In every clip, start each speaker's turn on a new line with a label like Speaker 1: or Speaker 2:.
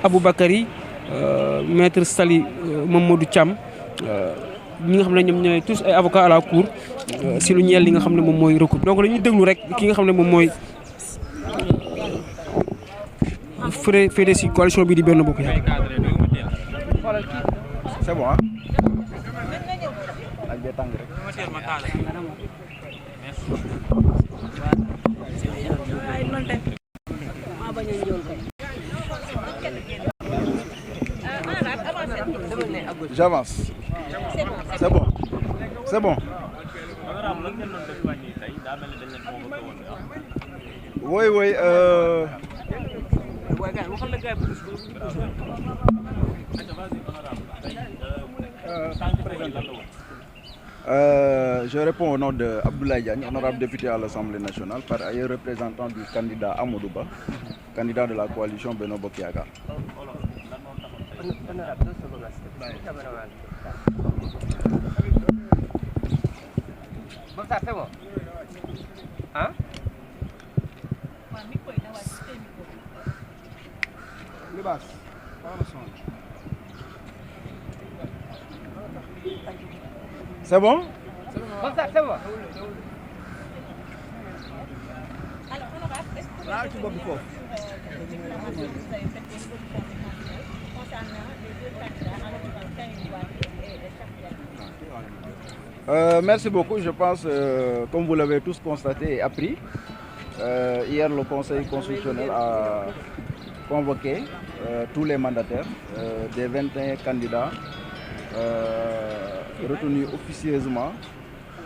Speaker 1: Aboubakary maître Sali Mamadou Thiam ñi nga xam ne ñoom ñooy tous ay avocats à la cour si lu ñeel li nga xam ne moom mooy recours donc dañuy déglu rek ki nga xam ne moom mooy féete si coalition bi di Benno Bokk Yaakaar.
Speaker 2: C'est bon hein? J'avance. C'est bon. C'est bon. Oui, oui. Je réponds au nom de Abdoulaye Diagne, honorable député à l'Assemblée nationale, par ailleurs représentant du candidat Amadou Ba, candidat de la coalition Benno Bokk Yaakaar.
Speaker 3: Bon, ça c'est bon. Hein?
Speaker 2: C'est bon?
Speaker 3: Bon, ça c'est bon.
Speaker 2: Merci beaucoup. Je pense, comme vous l'avez tous constaté et appris, hier le Conseil constitutionnel a convoqué tous les mandataires des 21 candidats retenus officieusement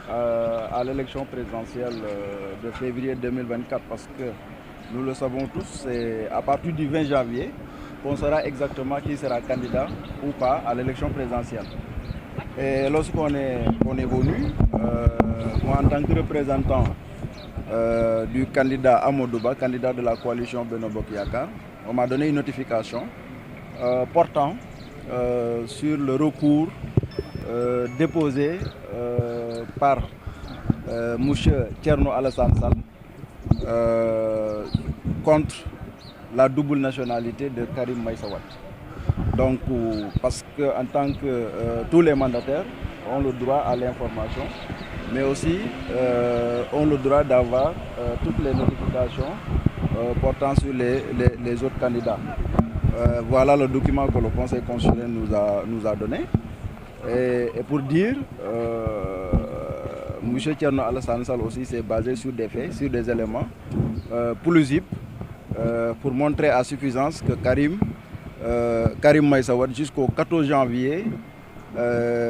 Speaker 2: à l'élection présidentielle de février 2024 parce que nous le savons tous, c'est à partir du 20 janvier qu'on saura exactement qui sera candidat ou pas à l'élection présidentielle. Et lorsqu'on est venu, moi en tant que représentant du candidat Amadou Ba, candidat de la coalition Benno Bokk Yaakaar, on m'a donné une notification portant sur le recours déposé par monsieur Thierno Alassane Sall contre la double nationalité de Karim Meïssa Wade. Donc, parce que en tant que tous les mandataires ont le droit à l'information, mais aussi ont le droit d'avoir toutes les notifications portant sur les autres candidats. Voilà le document que le Conseil constitutionnel nous a donné. Et pour dire, M. Thierno Alassane Sall aussi s'est basé sur des faits, sur des éléments plausibles pour montrer à suffisance que Karim Meïssa Wade jusqu'au 14 janvier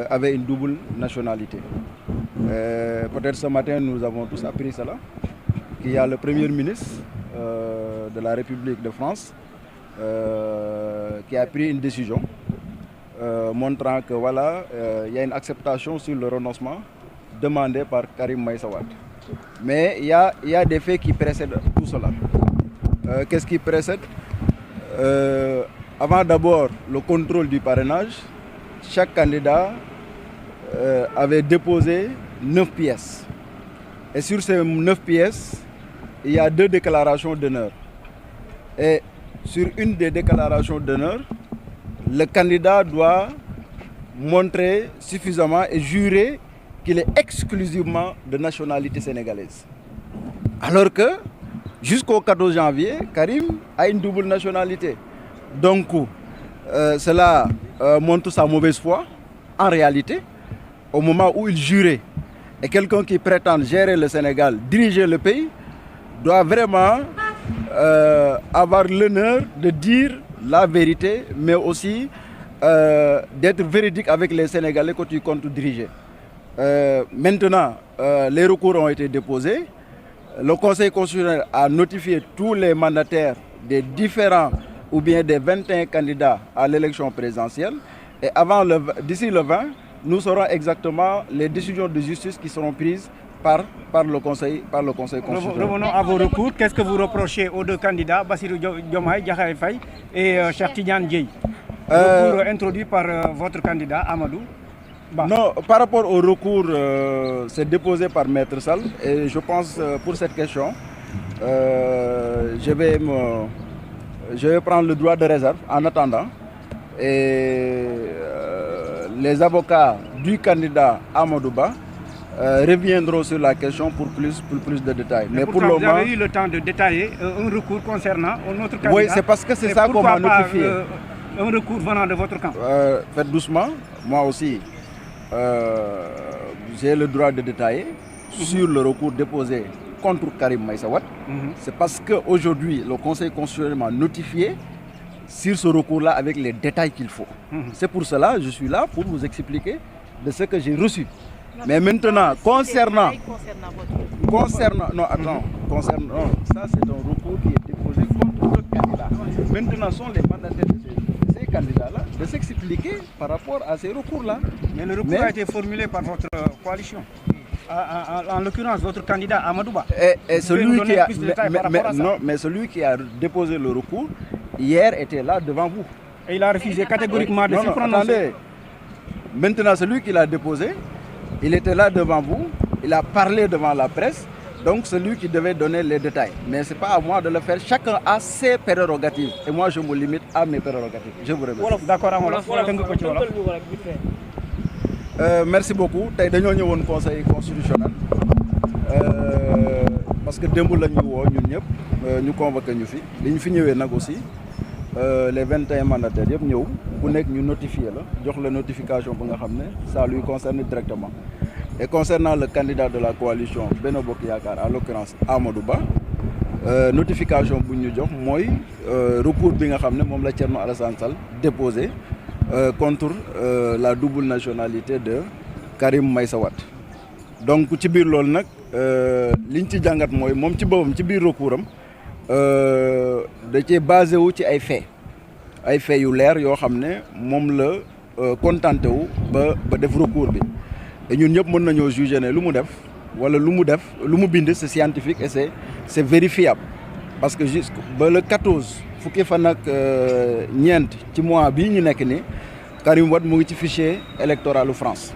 Speaker 2: avait une double nationalité. Peut-être ce matin nous avons tous appris cela, qu'il y a le Premier ministre de la République de France qui a pris une décision montrant que voilà, il y a une acceptation sur le renoncement demandé par Karim Meïssa Wade. Mais il y a des faits qui précèdent tout cela. Qu'est-ce qui précède? Avant d'abord le contrôle du parrainage, chaque candidat avait déposé 9 pièces. Et sur ces 9 pièces, il y a 2 déclarations d'honneur. Et sur une des déclarations d'honneur, le candidat doit montrer suffisamment et jurer qu'il est exclusivement de nationalité sénégalaise. Alors que jusqu'au 14 janvier, Karim a une double nationalité. Donc, cela montre sa mauvaise foi. En réalité, au moment où il jurait, et quelqu'un qui prétend gérer le Sénégal, diriger le pays, doit vraiment avoir l'honneur de dire la vérité, mais aussi d'être véridique avec les Sénégalais que tu comptes diriger. Maintenant, les recours ont été déposés. Le Conseil constitutionnel a notifié tous les mandataires des différents ou bien des 21 candidats à l'élection présidentielle. Et d'ici le 20, nous saurons exactement les décisions de justice qui seront prises par le Conseil constitutionnel.
Speaker 4: Revenons à vos recours. Qu'est-ce que vous reprochez aux 2 candidats, Bassirou Diomaye Diakhar Faye et Cheikh Tidiane Dièye? Recours introduit par votre candidat Amadou Ba.
Speaker 2: Non, par rapport au recours, c'est déposé par Maître Sall. Et je pense pour cette question, je vais je vais prendre le droit de réserve en attendant. Et les avocats du candidat Amadou Ba reviendront sur la question pour plus de détails.
Speaker 4: Mais pour le moment, vous avez eu le temps de détailler un recours concernant un autre candidat.
Speaker 2: Oui, c'est parce que c'est ça qu'on m'a notifié.
Speaker 4: Un recours venant de votre camp.
Speaker 2: Faites doucement. Moi aussi, j'ai le droit de détailler sur le recours déposé contre Karim Meïssa Wade. C'est parce qu'aujourd'hui, le Conseil constitutionnel m'a notifié sur ce recours-là avec les détails qu'il faut. C'est pour cela que je suis là pour vous expliquer de ce que j'ai reçu. Mais maintenant, concernant non, attends, non, ça c'est un recours qui est déposé contre le candidat. Maintenant, sont les mandataires de ces candidats-là de s'expliquer par rapport à ces recours-là.
Speaker 4: Mais le recours a été formulé par votre coalition. En l'occurrence, votre candidat Amadou Ba.
Speaker 2: Et celui qui a, mais celui qui a déposé le recours hier était là devant vous.
Speaker 4: Et il a refusé catégoriquement de se prononcer.
Speaker 2: Attendez. Maintenant, celui qui l'a déposé, il était là devant vous, il a parlé devant la presse, donc celui qui devait donner les détails. Mais ce n'est pas à moi de le faire. Chacun a ses prérogatives. Et moi, je me limite à mes prérogatives. Je vous remercie.
Speaker 4: D'accord,
Speaker 2: merci beaucoup. Tay dañu ñëwone conseil constitutionnel parce que demb lañu wo ñun ñëpp ñu convoqué ñu fi liñ fi ñëwé nak aussi les 21 mandataires yëpp ñëw ku nekk ñu notifier la jox la notification bu nga xamné ça lui concerne directement. Et concernant le candidat de la coalition Benno Bokk Yaakaar, en l'occurrence Amadou Ba, notification bu ñu jox moy recours bi nga xamné mom la Thierno Alassane Sall déposé contre la double nationalité de Karim Meïssa Wade. Donc ci biir loolu nag liñ ci jàngat mooy moom ci boppam ci biir recours am da cee basé wu ci ay faits yu leer yoo xam ne moom la contenté wu ba def recours bi et ñun ñëpp mën nañoo juger ne lu mu def wala lu mu bind c'est scientifique et c'est vérifiable parce que jusque ba le 14 fukki fan ak ñeent ci mois bii ñu nekk ni Karim Wade mu ngi ci fichier électoral France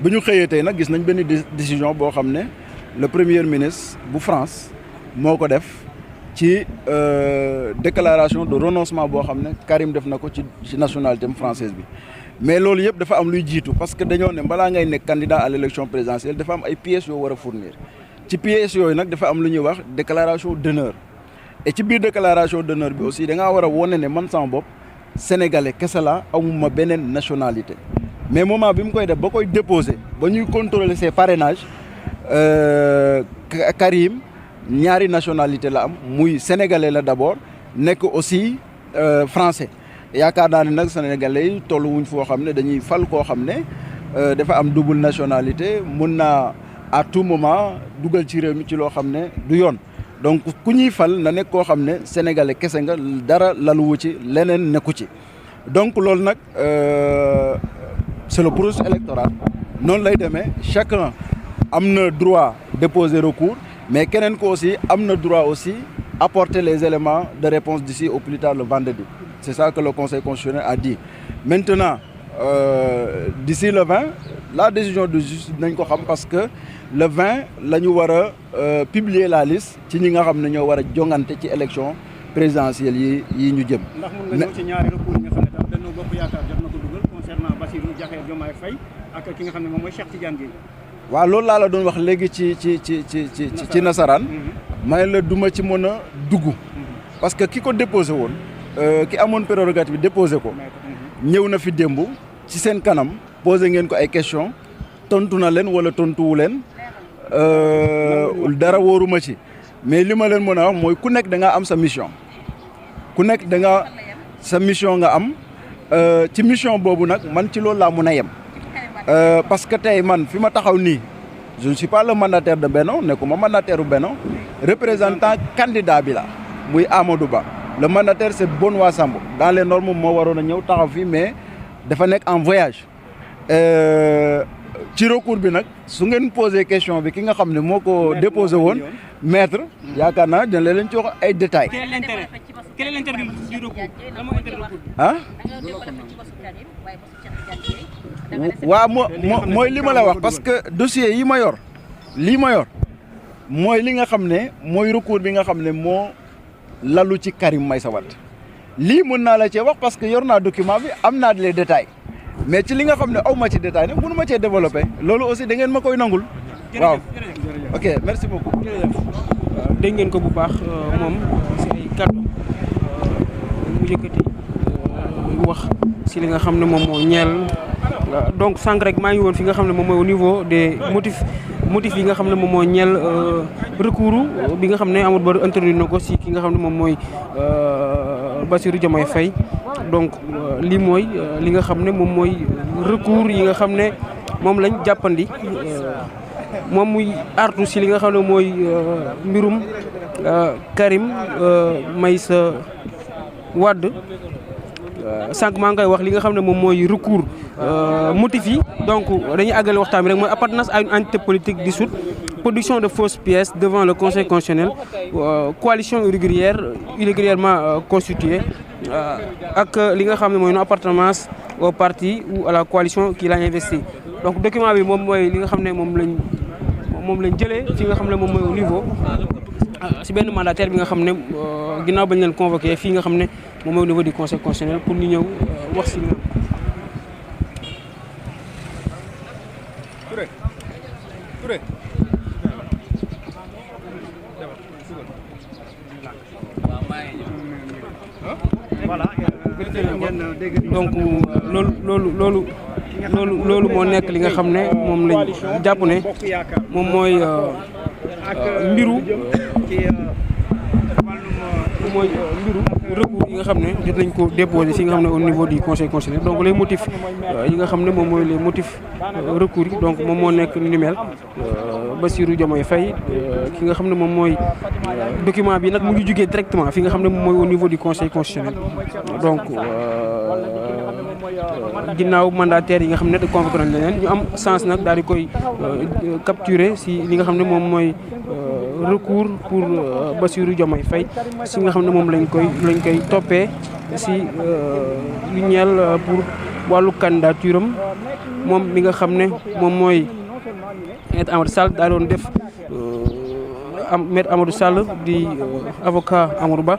Speaker 2: bi ñu xëyee tey nag gis nañ benn décision boo xam ne le premier ministre bu France moo ko def ci déclaration de renoncement boo xam ne Karim def na ko ci nationalité française bi mais loolu yëpp dafa am luy jiitu parce que dañoo ne balaa ngay nekk candidat à l'élection présidentielle dafa am ay pièces yoo war a fournir ci pièces yooyu nag dafa am lu ñuy wax déclaration d'honneur et ci biir déclaration d'honneur bi aussi da ngaa war a wone ne man sama bopp sénégalais kese la amuma beneen nationalité mais moment bi mu koy def ba koy déposer ba ñuy contrôler ses parrainages Karim ñaari nationalité la am muy sénégalais la d'abord nekk aussi français yaakaar naa ne nag sénégalais yi tollu wuñ foo xam ne dañuy fal koo xam ne dafa am double nationalité mun naa à tout moment dugal ci réew mi ci loo xam ne du yoon donc ku ñuy fal na nekk koo xam ne sénégalais kese nga dara laluwu ci leneen nekku ci donc loolu nag c'est le processus électoral noonu lay demee chacun am na droit déposer recours mais keneen ko aussi am na droit aussi apporter les éléments de réponse d'ici au plus tard le vendredi. C'est ça que le Conseil constitutionnel a dit. Maintenant, d'ici le 20, la décision de justice nañ ko xam parce que le 20 la ñu war a publier la liste ci ñi nga xam ne ñoo war a jongante ci élection présidentielle yi ñu jëm.
Speaker 4: ndax mën nga ñëw ci ñaari recours yi nga xam ne tam Benno Bokk Yaakaar jot na ko dugal concernant Bassirou Diomaye Faye ak ki nga xam ne moom mooy Cheikh Tidiane Dièye.
Speaker 2: waaw loolu laa la doon wax léegi ci nasaraan. may la duma ci mën a dugg. parce que ki ko déposé woon ki amoon prérogative bi déposé ko. ñëw na fi démb ci seen kanam posé ngeen ko ay question tontu na leen wala tontuwu leen dara wóoruma ci mais li ma leen mën a wax mooy ku nekk da nga am sa mission ku nekk da nga sa mission nga am ci mission boobu nag man ci loolu laa mën a yem parce que tey man fi ma taxaw nii je ne suis pas le mandataire de Benno nekkuma mandataire u Benno représentant candidat bi la muy Amadou Ba le mandataire c'est Benoît Sambou dans les normes moo waroon a ñëw taxaw fii mais dafa nekk en voyage ci recours bi nag su ngeen posé question bi ki nga xam ne moo ko déposé woon maître yaakaar naa dina leen ci wax ay détails.
Speaker 1: Quel est l'intérêt du recours?
Speaker 2: ah waaw mooy li ma la wax parce que dossier yi ma yor lii ma yor mooy li nga xam ne mooy recours bi nga xam ne moo lalu ci Karim Meïssa Wade lii mën naa la cee wax parce que yor naa document bi am naa les détails mais ci li nga xam ne aw ma ci détail nag mënu ma cee développé loolu aussi da ngeen ma koy nangul waaw ok merci beaucoup.
Speaker 1: dégg ngeen ko bu baax moom si ay kàddu mu yëkkati wax si li nga xam ne moom moo ñeel donc sànq rek maa ngi woon fi nga xam ne moom mooy au niveau des motifs yi nga xam ne moom moo ñeel recours bi nga xam ne Amadou Ba introduit na ko si ki nga xam ne moom mooy Bassirou Diomaye Faye donc lii mooy li nga xam ne moom mooy recours yi nga xam ne moom lañ jàppandi moom muy artu si li nga xam ne mooy mbirum Karim Meïssa Wade sànq maa ngi koy wax li nga xam ne moom mooy recours motif yi donc dañuy àggale waxtaan bi rek mooy appartenance à une entité politique dissoute, production de fausses pièces devant le Conseil constitutionnel, coalition irrégulièrement constituée ak li nga xam ne mooy non appartenance au parti ou à la coalition qui l'a investi. Donc document bi moom mooy li nga xam ne moom lañ jëlee fi nga xam ne moom mooy au niveau si benn mandataire bi nga xam ne ginnaaw bañ leen convoqué fii nga xam ne moom mooy au niveau du conseil constitutionnel pour ñu ñëw wax si
Speaker 4: voilà
Speaker 1: donc loolu moo nekk li nga xam ne moom lañ jàpp ne moom mooy mbiru recours yi nga xam ne jot nañ ko déposé si nga xam ne au niveau du conseil constitutionnel donc les motifs yi nga xam ne moom mooy les motifs recours yi donc moom moo nekk ni mel Bassirou Diomaye Faye ki nga xam ne moom mooy document bi nag mu ngi jugee directement fi nga xam ne moom mooy au niveau du conseil constitutionnel donc ginnaaw mandataire yi nga xam ne da convoqué nañ leneen ñu am sens nag daal di koy capturer si li nga xam ne moom mooy recours pour Bassirou Diomaye Faye si nga xam ne moom lañ koy toppee si lu ñeel pour wàllu candidature am moom mi nga xam ne moom mooy Maître Amadou Sall daa doon def Maître Amadou Sall di avocat Amadou Ba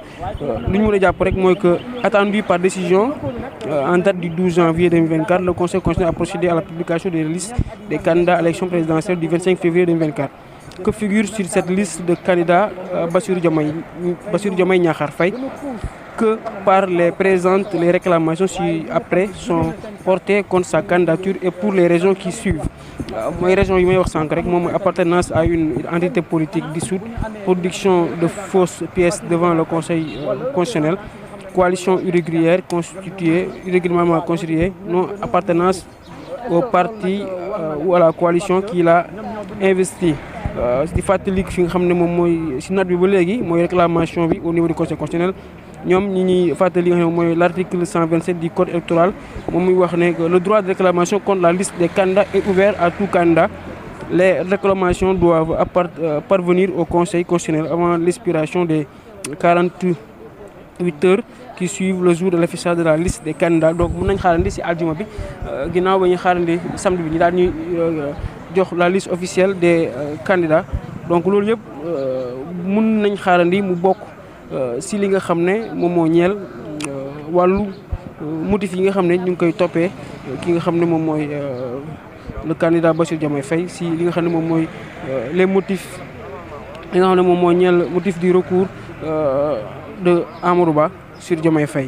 Speaker 1: li ñu mën a jàpp rek mooy que attendu par décision en date du 12 janvier 2024 le conseil constitutionnel a procédé à la publication des listes des candidats à l'élection présidentielle du 25 février 2024 que figure sur cette liste de candidats Bassirou Diomaye Diakhar Faye que par les présentes les réclamations ci-après sont portées contre sa candidature et pour les raisons qui suivent mooy raison yi may wax sànq rek moom mooy appartenance à une entité politique dissoute, production de fausses pièces devant le Conseil constitutionnel, coalition irrégulièrement constituée, non appartenance au parti ou à la coalition qui l'a investi. di fàttali fi nga xam ne moom mooy si note bi ba léegi mooy réclamation bi au niveau du conseil constitutionnel ñoom ñi ñuy fàttali li nga xam ne mooy l'article 127 du code électoral moom muy wax ne que le droit de réclamation contre la liste des candidats est ouvert à tout candidat. Les réclamations doivent parvenir au conseil constitutionnel avant l'expiration des 48 heures qui suivent le jour de l'affichage de la liste des candidats. Donc mën nañ xaarandi si aljuma bi ginnaaw ba ñuy xaarandi samedi bi ñu daal ñuy jox la liste officielle des candidats donc loolu yëpp mën nañ xaarandi mu bokk si li nga xam ne moom moo ñeel wàllu motif yi nga xam ne ñu ngi koy toppee ki nga xam ne moom mooy le candidat Bassirou Diomaye Faye si li nga xam ne moom mooy les motifs li nga xam ne moom moo ñeel motif du recours de Amadou Ba sur Diomaye Faye.